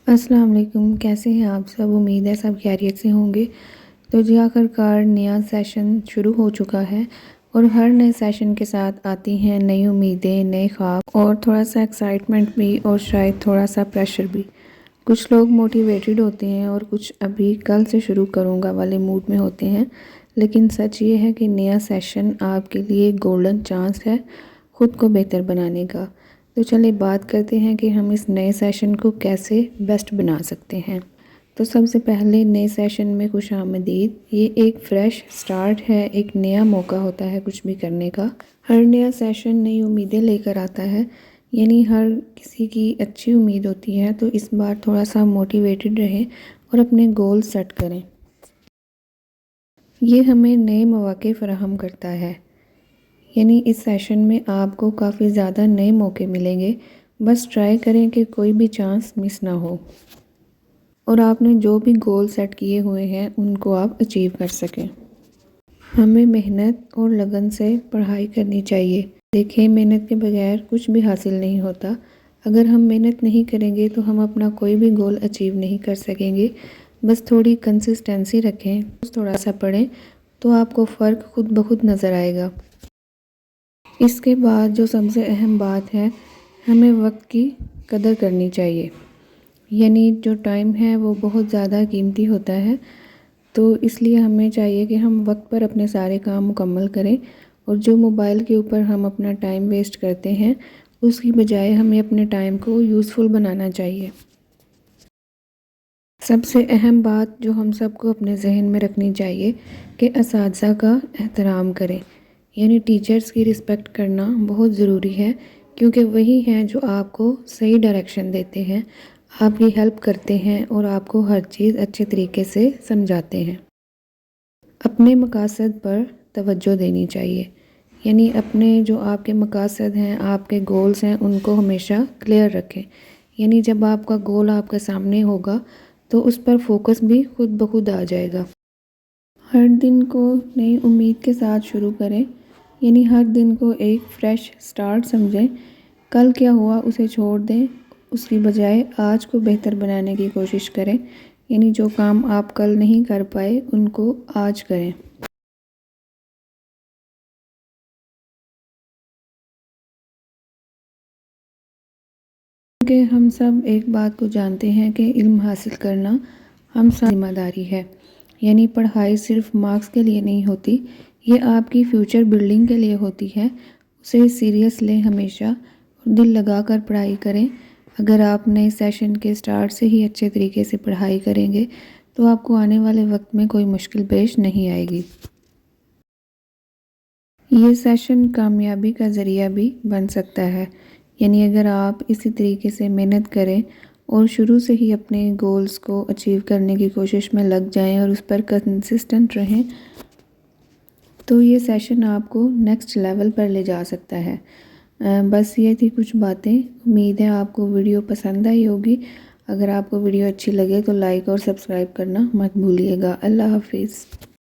السلام علیکم، کیسے ہیں آپ سب؟ امید ہے سب خیریت سے ہوں گے۔ تو جی آخرکار نیا سیشن شروع ہو چکا ہے اور ہر نئے سیشن کے ساتھ آتی ہیں نئی امیدیں، نئے خواب اور تھوڑا سا ایکسائٹمنٹ بھی اور شاید تھوڑا سا پریشر بھی۔ کچھ لوگ موٹیویٹڈ ہوتے ہیں اور کچھ ابھی کل سے شروع کروں گا والے موڈ میں ہوتے ہیں، لیکن سچ یہ ہے کہ نیا سیشن آپ کے لیے گولڈن چانس ہے خود کو بہتر بنانے کا۔ تو چلے بات کرتے ہیں کہ ہم اس نئے سیشن کو کیسے بیسٹ بنا سکتے ہیں۔ تو سب سے پہلے نئے سیشن میں خوش آمدید۔ یہ ایک فریش سٹارٹ ہے، ایک نیا موقع ہوتا ہے کچھ بھی کرنے کا۔ ہر نیا سیشن نئی امیدیں لے کر آتا ہے، یعنی ہر کسی کی اچھی امید ہوتی ہے۔ تو اس بار تھوڑا سا موٹیویٹڈ رہیں اور اپنے گول سیٹ کریں۔ یہ ہمیں نئے مواقع فراہم کرتا ہے، یعنی اس سیشن میں آپ کو کافی زیادہ نئے موقع ملیں گے۔ بس ٹرائی کریں کہ کوئی بھی چانس مس نہ ہو اور آپ نے جو بھی گول سیٹ کیے ہوئے ہیں ان کو آپ اچیو کر سکیں۔ ہمیں محنت اور لگن سے پڑھائی کرنی چاہیے۔ دیکھیں، محنت کے بغیر کچھ بھی حاصل نہیں ہوتا۔ اگر ہم محنت نہیں کریں گے تو ہم اپنا کوئی بھی گول اچیو نہیں کر سکیں گے۔ بس تھوڑی کنسسٹنسی رکھیں، تھوڑا سا پڑھیں تو آپ کو فرق خود بخود نظر آئے گا۔ اس کے بعد جو سب سے اہم بات ہے، ہمیں وقت کی قدر کرنی چاہیے، یعنی جو ٹائم ہے وہ بہت زیادہ قیمتی ہوتا ہے۔ تو اس لیے ہمیں چاہیے کہ ہم وقت پر اپنے سارے کام مکمل کریں اور جو موبائل کے اوپر ہم اپنا ٹائم ویسٹ کرتے ہیں اس کی بجائے ہمیں اپنے ٹائم کو یوزفل بنانا چاہیے۔ سب سے اہم بات جو ہم سب کو اپنے ذہن میں رکھنی چاہیے کہ اساتذہ کا احترام کریں، یعنی ٹیچرز کی رسپیکٹ کرنا بہت ضروری ہے، کیونکہ وہی ہیں جو آپ کو صحیح ڈائریکشن دیتے ہیں، آپ کی ہیلپ کرتے ہیں اور آپ کو ہر چیز اچھے طریقے سے سمجھاتے ہیں۔ اپنے مقاصد پر توجہ دینی چاہیے، یعنی اپنے جو آپ کے مقاصد ہیں، آپ کے گولز ہیں، ان کو ہمیشہ کلیئر رکھیں۔ یعنی جب آپ کا گول آپ کے سامنے ہوگا تو اس پر فوکس بھی خود بخود آ جائے گا۔ ہر دن کو نئی امید کے ساتھ شروع کریں، یعنی ہر دن کو ایک فریش سٹارٹ سمجھیں۔ کل کیا ہوا اسے چھوڑ دیں، اس کی بجائے آج کو بہتر بنانے کی کوشش کریں، یعنی جو کام آپ کل نہیں کر پائے ان کو آج کریں۔ کیونکہ ہم سب ایک بات کو جانتے ہیں کہ علم حاصل کرنا ہم سب کی ذمہ داری ہے، یعنی پڑھائی صرف مارکس کے لیے نہیں ہوتی، یہ آپ کی فیوچر بلڈنگ کے لیے ہوتی ہے۔ اسے سیریس لیں ہمیشہ اور دل لگا کر پڑھائی کریں۔ اگر آپ نئے سیشن کے سٹارٹ سے ہی اچھے طریقے سے پڑھائی کریں گے تو آپ کو آنے والے وقت میں کوئی مشکل پیش نہیں آئے گی۔ یہ سیشن کامیابی کا ذریعہ بھی بن سکتا ہے، یعنی اگر آپ اسی طریقے سے محنت کریں اور شروع سے ہی اپنے گولز کو اچیو کرنے کی کوشش میں لگ جائیں اور اس پر کنسسٹنٹ رہیں تو یہ سیشن آپ کو نیکسٹ لیول پر لے جا سکتا ہے۔ بس یہ تھی کچھ باتیں۔ امید ہے آپ کو ویڈیو پسند آئی ہوگی۔ اگر آپ کو ویڈیو اچھی لگے تو لائک اور سبسکرائب کرنا مت بھولیے گا۔ اللہ حافظ۔